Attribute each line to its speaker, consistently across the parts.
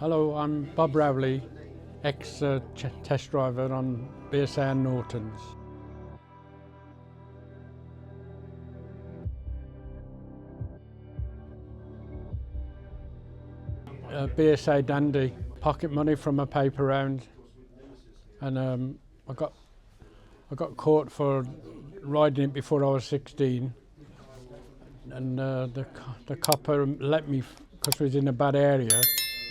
Speaker 1: Hello, I'm Bob Rowley, ex-test driver on BSA and Nortons. BSA dandy, pocket money from a paper round, and I got caught for riding it before I was 16, and the copper let me, because it was in a bad area,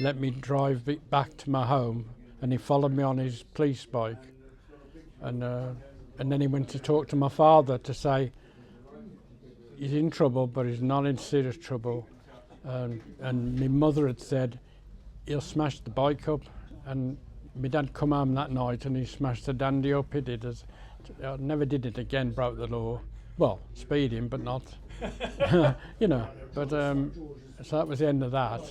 Speaker 1: let me drive it back to my home, and he followed me on his police bike, and then he went to talk to my father to say he's in trouble, but he's not in serious trouble, and my mother had said he'll smash the bike up, and my dad come home that night and he smashed the dandy up. He did as I never did it again, broke the law. Well, speeding, but not, you know. But so that was the end of that.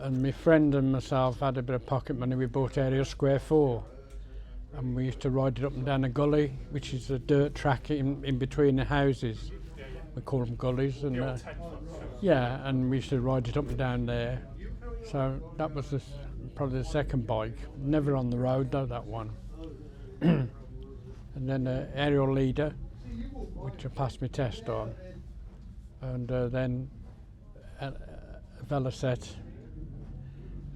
Speaker 1: And my friend and myself had a bit of pocket money. We bought Ariel Square 4, and we used to ride it up and down a gully, which is a dirt track in between the houses. We call them gullies, and yeah, and we used to ride it up and down there. So that was probably the second bike. Never on the road though, that one. And then Ariel Leader, which I passed my test on, and then a Velocet.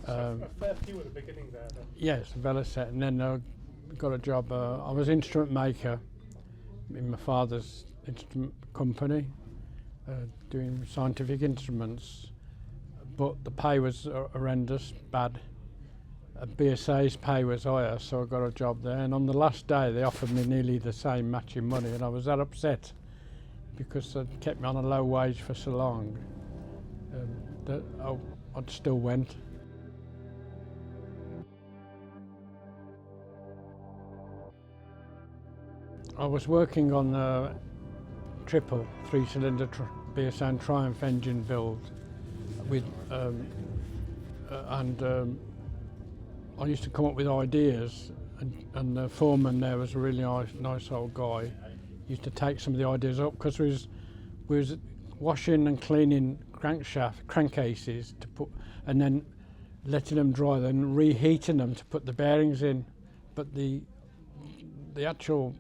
Speaker 2: A fair few at the beginning there. Then.
Speaker 1: Yes, Velocet, and then I got a job. I was instrument maker in my father's instrument company, doing scientific instruments, but the pay was horrendous, bad. BSA's pay was higher, so I got a job there, and on the last day they offered me nearly the same matching money, and I was that upset because they'd kept me on a low wage for so long that I'd still went. I was working on a Triple 3-cylinder BSA and Triumph engine build with, I used to come up with ideas, and the foreman there was a really nice old guy. He used to take some of the ideas up because we was washing and cleaning crankcases to put, and then letting them dry, then reheating them to put the bearings in. But the actual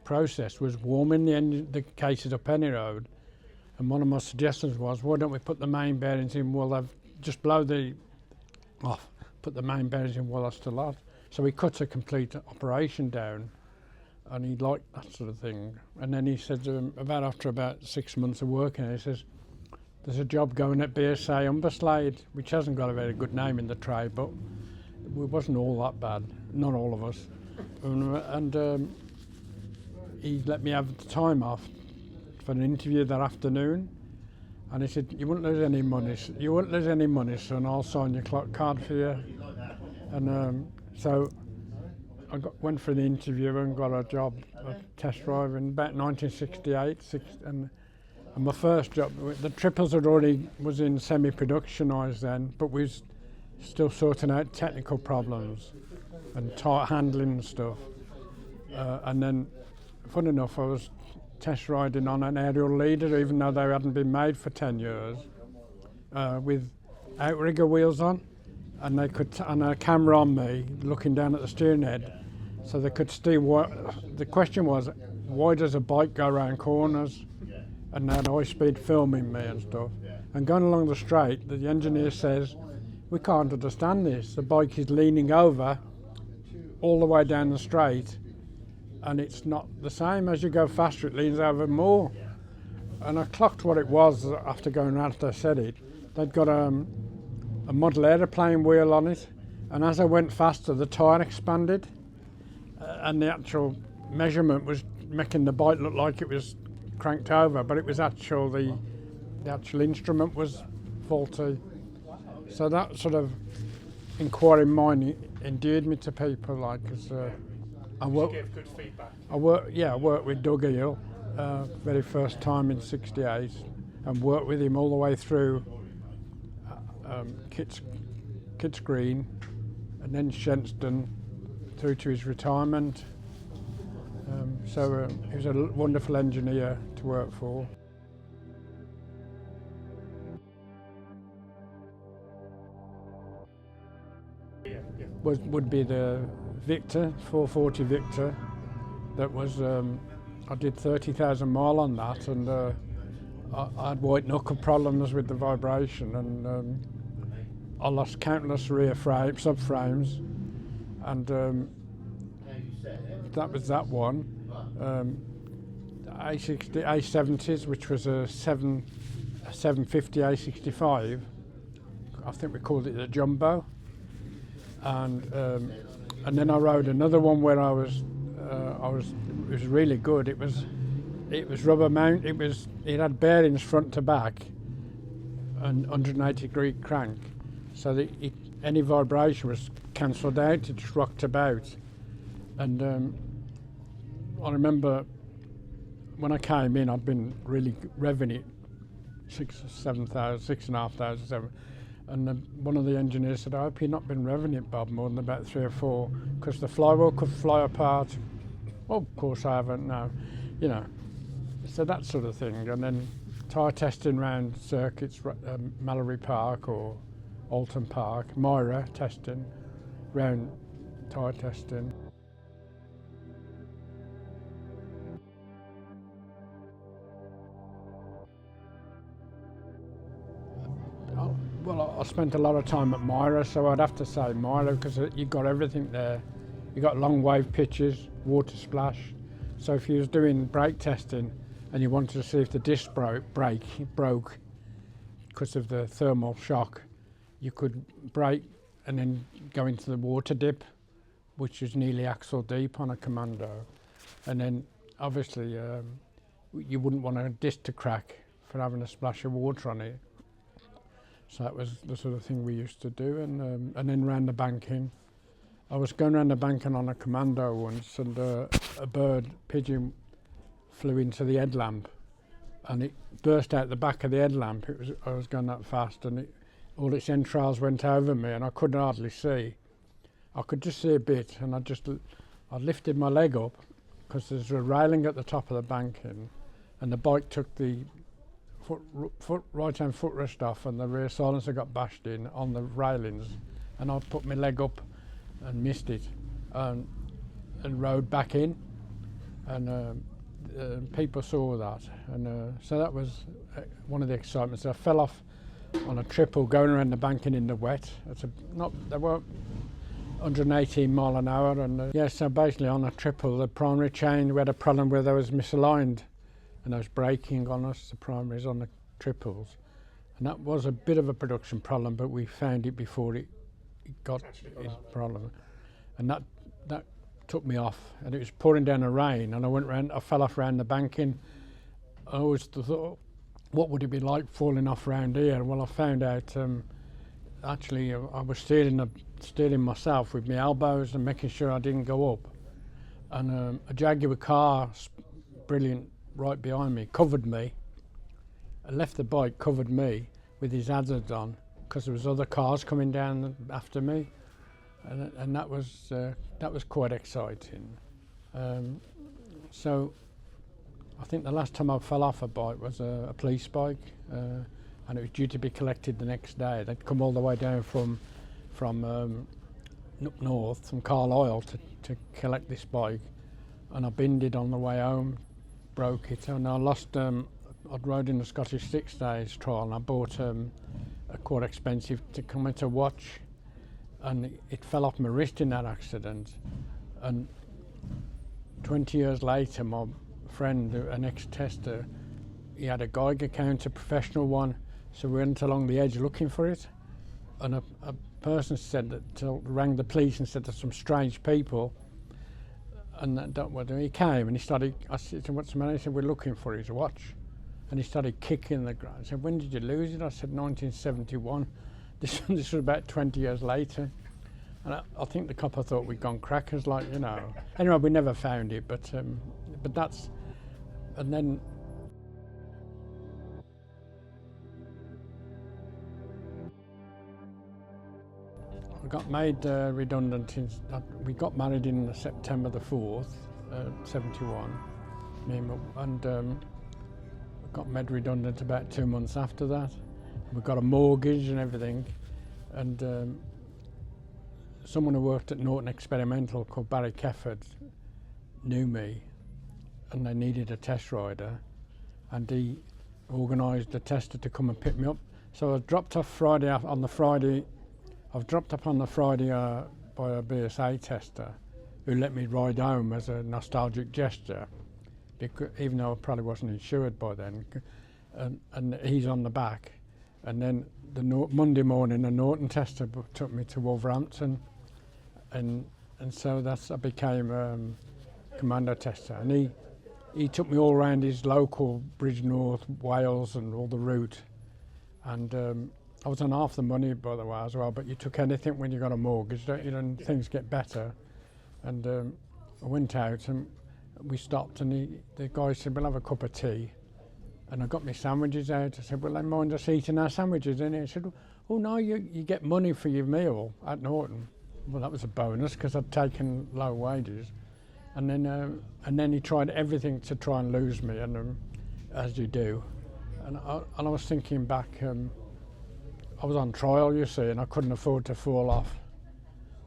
Speaker 1: process was warming the cases up any road, and one of my suggestions was, why don't we put the main bearings in while they've just blow the off, put the main bearings in while they're still hot. So we cut a complete operation down, and he liked that sort of thing. And then he said to him, after about 6 months of working, he says, there's a job going at BSA Umberslade, which hasn't got a very good name in the trade, but it wasn't all that bad, not all of us. And he let me have the time off for an interview that afternoon, and he said, you won't lose any money, son, I'll sign your clock card for you. And so I went for the interview and got a job, a test drive in about 1968, and my first job, the triples was in semi-productionised then, but we was still sorting out technical problems and tight handling and stuff. And then, fun enough, I was test riding on an Ariel Leader, even though they hadn't been made for 10 years, with outrigger wheels on, and they could, and a camera on me, looking down at the steering head, so they could see what. The question was, why does a bike go around corners? And they had high-speed filming me and stuff. And going along the straight, the engineer says, we can't understand this. The bike is leaning over all the way down the straight, and it's not the same. As you go faster, it leans over more. And I clocked what it was after going around after I said it. They'd got a model aeroplane wheel on it, and as I went faster, the tyre expanded, and the actual measurement was making the bike look like it was cranked over, but it was the actual instrument was faulty. So that sort of inquiring mind endeared me to people, like, because I worked.
Speaker 2: You gave good feedback.
Speaker 1: I worked with Doug Hele, very first time in '68, and worked with him all the way through Kitts Green, and then Shenston, through to his retirement. So he was a wonderful engineer to work for. would be the Victor, 440 Victor. That was, I did 30,000 mile on that, and I had white knuckle problems with the vibration, and I lost countless rear subframes, and that was that one. A60, A70s, which was a 750 A65. I think we called it the Jumbo, and then I rode another one where it was really good. It was rubber mount. It had bearings front to back, and 180-degree crank, so that any vibration was cancelled out. It just rocked about, and I remember when I came in, I'd been really revving it 6,500, 7. And one of the engineers said, "I hope you've not been revving it, Bob, more than about 3 or 4, because the flywheel could fly apart." Well, of course I haven't, no. You know, so that sort of thing. And then tyre testing around circuits, Mallory Park or Alton Park, MIRA testing, round tyre testing. Well, I spent a lot of time at MIRA, so I'd have to say MIRA, because you got everything there. You got long wave pitches, water splash. So if you was doing brake testing and you wanted to see if the disc broke because of the thermal shock, you could brake and then go into the water dip, which is nearly axle deep on a Commando. And then obviously you wouldn't want a disc to crack for having a splash of water on it. So that was the sort of thing we used to do, and then round the banking. I was going round the banking on a Commando once, and a pigeon flew into the headlamp, and it burst out the back of the headlamp. I was going that fast, and all its entrails went over me, and I couldn't hardly see. I could just see a bit, and I lifted my leg up, because there's a railing at the top of the banking, and the bike took the right-hand footrest off, and the rear silencer got bashed in on the railings, and I put my leg up and missed it, and rode back in, and people saw that, and so that was one of the excitements. I fell off on a triple going around the banking in the wet. They weren't 118 mile an hour, and yeah, so basically on a triple, the primary chain, we had a problem where they was misaligned, and I was braking on us, the primaries on the triples, and that was a bit of a production problem, but we found it before it got its problem, and that took me off, and it was pouring down the rain, and I fell off around the banking. I always thought, what would it be like falling off around here? Well, I found out actually I was steering myself with my elbows and making sure I didn't go up, and a Jaguar car, brilliant, right behind me, covered me. I left the bike, covered me with his hazards on, because there was other cars coming down after me, and that was quite exciting. So I think the last time I fell off a bike was a police bike, and it was due to be collected the next day. They'd come all the way down from up north, from Carlisle, to collect this bike, and I binned it on the way home, broke it, and I lost. I'd rode in the Scottish 6 days trial, and I bought a quite expensive tachometer watch, and it fell off my wrist in that accident. And 20 years later, my friend, an ex-tester, he had a Geiger counter, professional one, so we went along the edge looking for it, and a person said rang the police and said there's some strange people. And he came and he started, I said, "What's the matter?" He said, "We're looking for his watch." And he started kicking the ground. I said, "When did you lose it?" I said, 1971. This was about 20 years later. And I think the copper thought we'd gone crackers, like, you know. Anyway, we never found it, but that's, and then I got made redundant. We got married in September the 4th, 71, and got made redundant about 2 months after that. We got a mortgage and everything, and someone who worked at Norton Experimental called Barry Kefford knew me, and they needed a test rider, and he organised a tester to come and pick me up. So I dropped off on the Friday by a BSA tester who let me ride home as a nostalgic gesture, because, even though I probably wasn't insured by then, and he's on the back. And then Monday morning, a Norton tester took me to Wolverhampton, and so I became Commando tester. And he took me all around his local Bridge North, Wales, and all the route. And I was on half the money, by the way, as well, but you took anything when you got a mortgage, don't you? And things get better. And I went out and we stopped, and the guy said, "We'll have a cup of tea." And I got my sandwiches out. I said, "Well, they mind us eating our sandwiches?" And he said, "Oh no, you get money for your meal at Norton." Well, that was a bonus because I'd taken low wages. And then he tried everything to try and lose me, and as you do. And I was thinking back, I was on trial, you see, and I couldn't afford to fall off.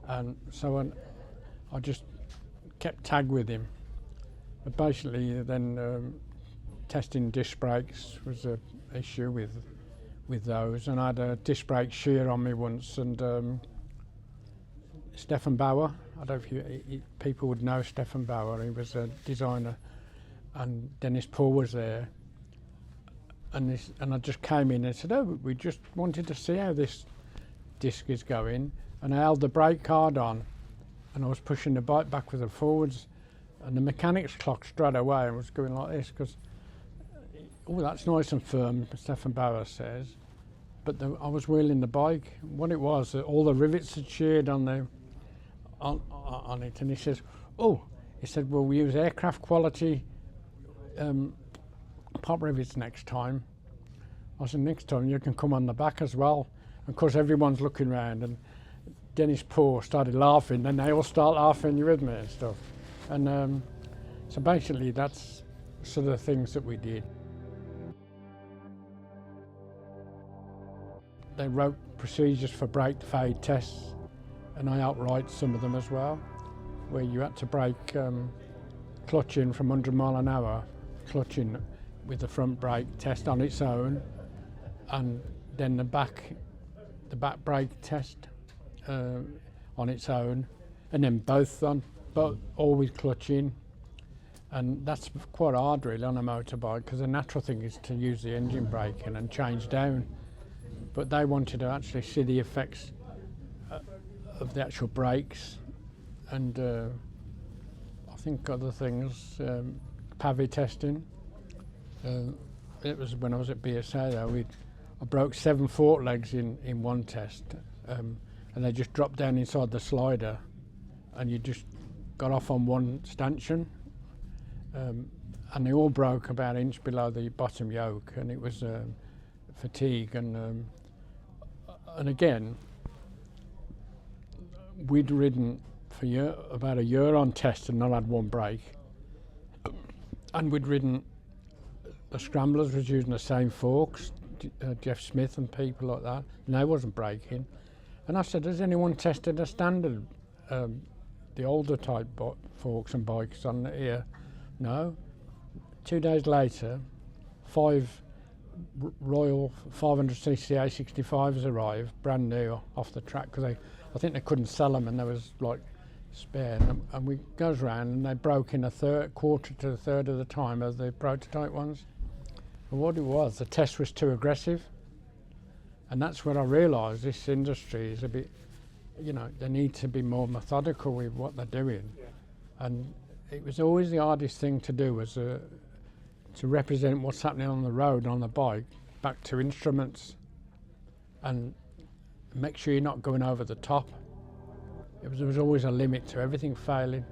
Speaker 1: And so I just kept tag with him. But basically then testing disc brakes was an issue with those, and I had a disc brake shear on me once, and Stefan Bauer, I don't know if people would know Stefan Bauer, he was a designer, and Dennis Paul was there, and I just came in and said, "Oh, we just wanted to see how this disc is going," and I held the brake hard on, and I was pushing the bike backwards and forwards, and the mechanics clock straight away and was going like this, because "Oh, that's nice and firm," Stefan Bauer says. But I was wheeling the bike. What it was, all the rivets had sheared on it, and he says, "Oh," he said, "well, we use aircraft quality pop rivets next time." I said, "Next time you can come on the back as well." And of course, everyone's looking around, and Dennis Poor started laughing, and they all start laughing, "You with me?" and stuff. And so basically, that's sort of the things that we did. They wrote procedures for brake fade tests, and I outright some of them as well, where you had to brake clutching from 100 mile an hour, clutching with the front brake test on its own, and then the back brake test on its own, and then both always clutching. And that's quite hard really on a motorbike, because the natural thing is to use the engine braking and change down. But they wanted to actually see the effects of the actual brakes, and I think other things, PAVI testing. It was when I was at BSA though, I broke 7 fork legs in one test, and they just dropped down inside the slider, and you just got off on one stanchion, and they all broke about an inch below the bottom yoke, and it was fatigue. And again, we'd ridden for about a year on test and not had one break, and we'd ridden, the scramblers was using the same forks, Jeff Smith and people like that, and they wasn't breaking. And I said, "Has anyone tested a standard, the older type forks and bikes on here?" No. 2 days later, 5 Royal 500cc A65s arrived, brand new, off the track, because I think they couldn't sell them, and there was like spare. And we goes round, and they broke in quarter to a third of the time of the prototype ones. But what it was, the test was too aggressive, and that's when I realised this industry is a bit, they need to be more methodical with what they're doing.
Speaker 2: Yeah.
Speaker 1: And it was always the hardest thing to do, was to represent what's happening on the road on the bike back to instruments, and make sure you're not going over the top. There was always a limit to everything failing.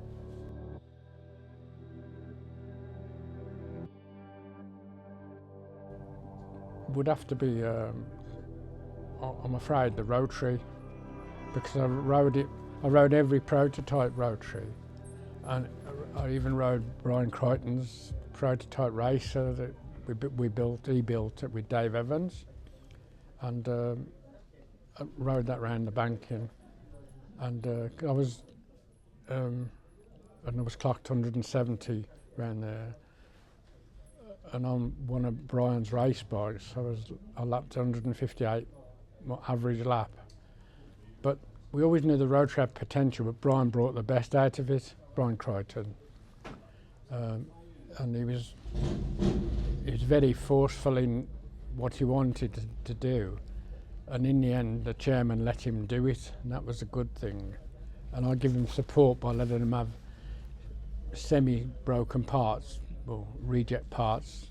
Speaker 1: Would have to be, I'm afraid, the Rotary, because I rode every prototype Rotary, and I even rode Brian Crichton's prototype racer that he built it with Dave Evans, and I rode that round the banking. and I was clocked 170 around there, and on one of Brian's race bikes I lapped 158 average lap. But we always knew the Rotary had potential, but Brian brought the best out of it, Brian Crighton. And he was very forceful in what he wanted to do. And in the end, the chairman let him do it, and that was a good thing. And I give him support by letting him have semi-broken parts, or reject parts,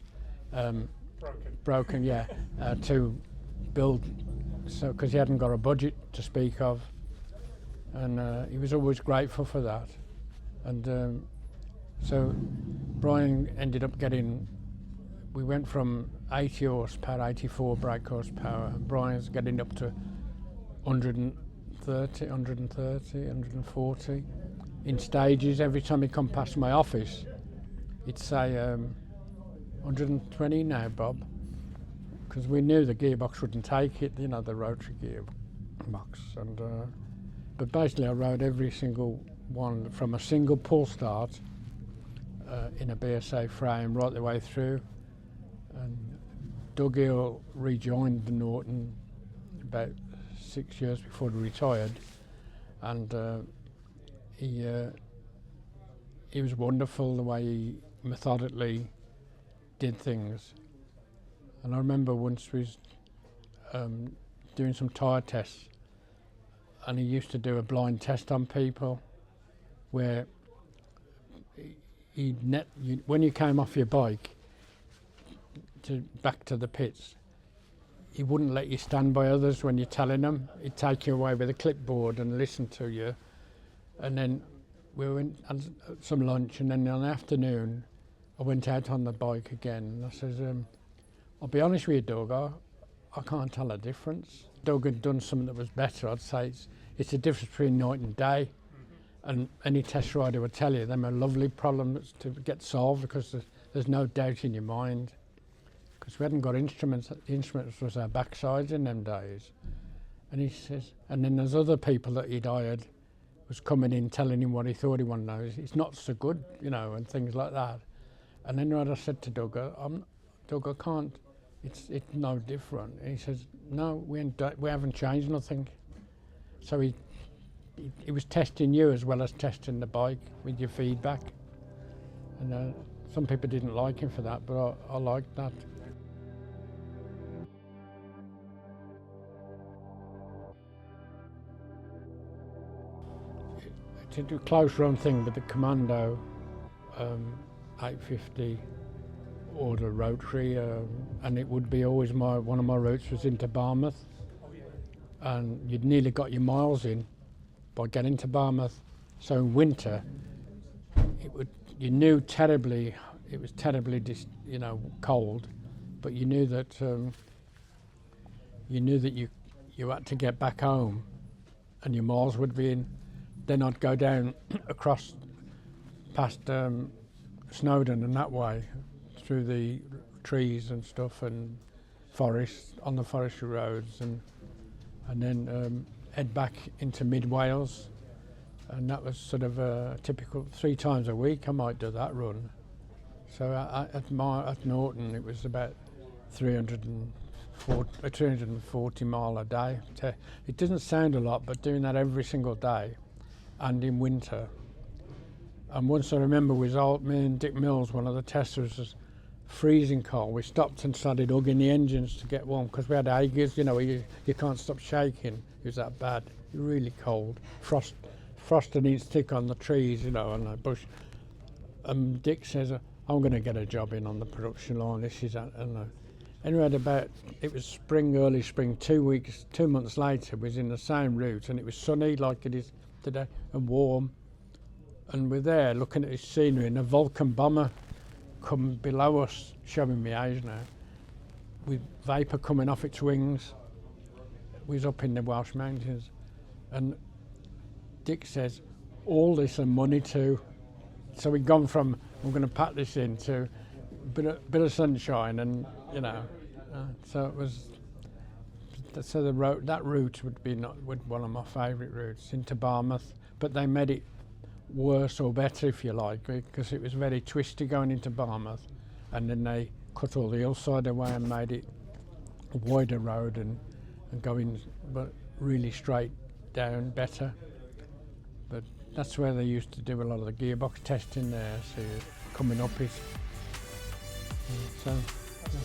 Speaker 1: broken, yeah, to build. So, because he hadn't got a budget to speak of, and he was always grateful for that. And so Brian ended up getting, we went from 80 horsepower, 84 brake horsepower. Brian's getting up to 130, 140 in stages. Every time he come past my office, he'd say 120 now, Bob, because we knew the gearbox wouldn't take it, you know, the rotary gearbox. And but basically I rode every single one from a single pull start in a BSA frame right the way through. And Doug Hele rejoined the Norton about 6 years before he retired, and he was wonderful the way he methodically did things. And I remember once we was doing some tyre tests, and he used to do a blind test on people where when you came off your bike back to the pits, he wouldn't let you stand by others when you're telling them. He'd take you away with a clipboard and listen to you. And then we went and some lunch, and then in the afternoon I went out on the bike again, and I says, I'll be honest with you, Doug, I can't tell a difference. Doug had done something that was better. I'd say it's the difference between night and day. And any test rider would tell you them are lovely problems to get solved, because there's no doubt in your mind. Because we hadn't got instruments. The instruments was our backsides in them days. And he says, and then there's other people that he'd hired was coming in telling him what he thought he wanted to know. It's not so good, you know, and things like that. And then I said to Doug, Doug, I can't. It's no different. And he says, no, we haven't changed nothing. So he was testing you as well as testing the bike with your feedback. And some people didn't like him for that, but I liked that. To do a close run thing with the Commando 850 or the Rotary, and it would be always one of my routes was into Barmouth, and you'd nearly got your miles in by getting to Barmouth. So in winter, you knew terribly, it was terribly cold, but you knew that you had to get back home, and your miles would be in. Then I'd go down across past Snowdon and that way through the trees and stuff and forests on the forestry roads, and then head back into mid Wales, and that was sort of a typical 3 times a week I might do that run. So at Norton it was about 340 mile a day. It doesn't sound a lot, but doing that every single day and in winter. And once I remember me and Dick Mills, one of the testers, was freezing cold. We stopped and started hugging the engines to get warm, because we had agues, you know, you can't stop shaking. It was that bad, really cold. Frost and stick on the trees, you know, on the bush. And Dick says, I'm going to get a job in on the production line. This is that. And anyway, it was spring, early spring, 2 months later, was in the same route, and it was sunny like it is today and warm. And we're there looking at this scenery, and a Vulcan bomber come below us, showing me age now, with vapour coming off its wings. We was up in the Welsh mountains, and Dick says, all this and money too. So we'd gone from, I'm going to pack this in, to a bit of sunshine, and you know, so it was So that route would be one of my favourite routes into Barmouth, but they made it worse or better, if you like, because it was very twisty going into Barmouth, and then they cut all the hillside away and made it a wider road and going but really straight down better. But that's where they used to do a lot of the gearbox testing there, so coming up is so. Yeah.